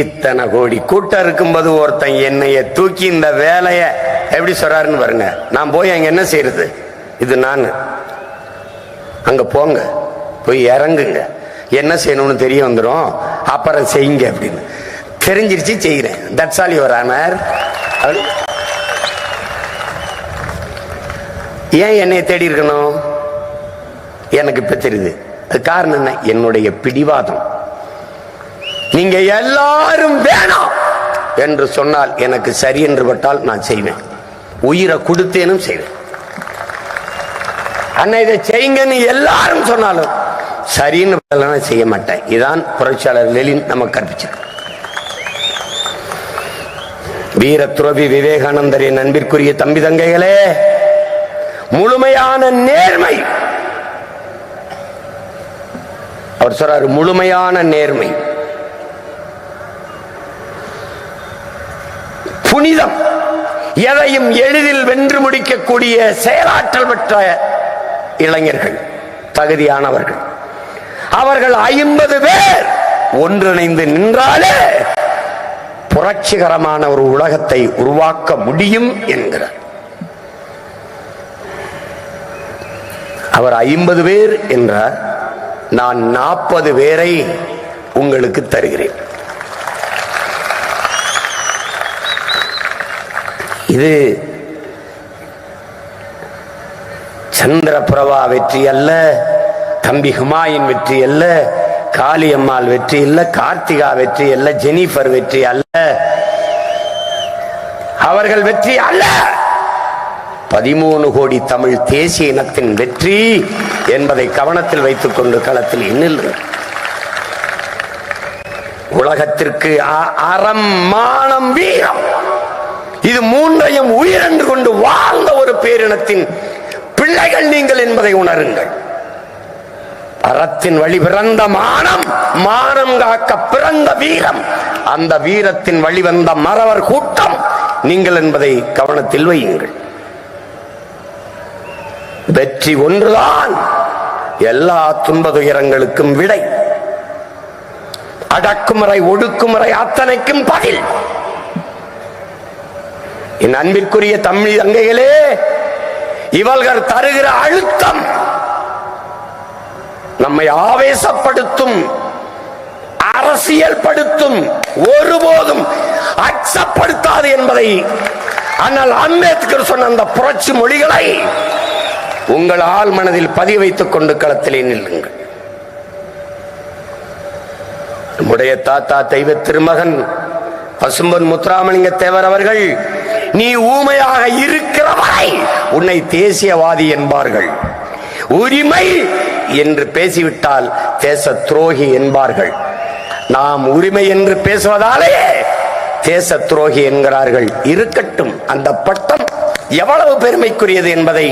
இத்தனை கோடி கூட்டம் இருக்கும்போது ஒருத்தன் என்னைய தூக்கி இந்த வேலைய எப்படி சொல்றாருன்னு பாருங்க. நான் போய் அங்க என்ன செய்யறது? இது நான் அங்க போங்க, போய் இறங்குங்க, என்ன செய்யணும்னு தெரிய வந்துடும், அப்புறம் செய்யுங்க அப்படின்னு தெரிஞ்சிருச்சு, செய்கிறேன். That's all your honour. ஏன் என்னை தேடி இருக்கணும்? எனக்கு இப்ப தெரியுது. அது காரணம் என்ன? என்னுடைய பிடிவாதம். நீங்க எல்லாரும் வேணாம் என்று சொன்னால் எனக்கு சரி என்று பட்டால் நான் செய்வேன். உயிரை கொடுத்தேனும் செய்வேன். அண்ணா இதை செய்யுங்கன்னு எல்லாரும் சொன்னாலும் சரின்னு செய்ய மாட்டேன். இதான் புரட்சியாளர் லெனின் நமக்கு கற்பிச்சார். வீர துறவி விவேகானந்தரின் அன்பிற்குரிய தம்பி தங்கைகளே, முழுமையான நேர்மை, அவர் சொல்றாரு, முழுமையான நேர்மை, புனிதம், எதையும் எளிதில் வென்று முடிக்கக்கூடிய செயலாற்றல் பெற்ற இளைஞர்கள், தகுதியானவர்கள். அவர்கள் 50 பேர் ஒன்றிணைந்து நின்றாலே புரட்சிகரமான ஒரு உலகத்தை உருவாக்க முடியும் என்கிறார். அவர் 50 பேர் என்றார். நான் 40 பேரை உங்களுக்கு தருகிறேன். இது சந்திரபிரபா வெற்றி அல்ல, தம்பி ஹுமாயூன் வெற்றி அல்ல, காளியம்மாள் வெற்றி அல்ல, கார்த்திகா வெற்றி அல்ல, ஜெனிஃபர் வெற்றி அல்ல, அவர்கள் வெற்றி அல்ல. 13 கோடி தமிழ் தேசிய இனத்தின் வெற்றி என்பதை கவனத்தில் வைத்துக் கொண்டு களத்தில் எண்ணுங்கள். உலகத்திற்கு அறம், மானம், வீரம், இது மூன்றையும் உயிரென்று கொண்டு வாழ்ந்த ஒரு பேரினத்தின் பிள்ளைகள் நீங்கள் என்பதை உணருங்கள். அறத்தின் வழி பிறந்த மானம், மானம் காக்க பிறந்த வீரம், அந்த வீரத்தின் வழி வந்த மறவர் கூட்டம் நீங்கள் என்பதை கவனத்தில் வையுங்கள். வெற்றி ஒன்றுதான் எல்லா துன்ப துயரங்களுக்கும் விடை, அடக்குமுறை ஒடுக்குமுறை அத்தனைக்கும் பதில். என் அன்பிற்குரிய தமிழ் தங்கைகளே, இவர்கள் தருகிற அழுத்தம் நம்மை ஆவேசப்படுத்தும், அரசியல் படுத்தும், ஒருபோதும் அச்சப்படுத்தாது என்பதை ஆனால் அம்பேத்கர் சொன்ன அந்த புரட்சி மொழிகளை உங்கள் ஆள் மனதில் பதிய வைத்துக் கொண்டு களத்திலே நில்லுங்கள். நம்முடைய தாத்தா தெய்வ திருமகன் பசும்பொன் முத்துராமலிங்க தேவர் அவர்கள், நீ ஊமையாக இருக்கிறவரை உன்னை தேசியவாதி என்பார்கள், உரிமை என்று பேசிவிட்டால் தேச துரோகி என்பார்கள். நாம் உரிமை என்று பேசுவதாலே தேச துரோகி என்கிறார்கள். இருக்கட்டும், அந்த பட்டம் எவ்வளவு பெருமைக்குரியது என்பதை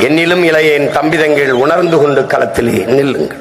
என்னிலும் இளைய என் தம்பிதங்கள் உணர்ந்து கொண்டு களத்திலே நில்லுங்கள்.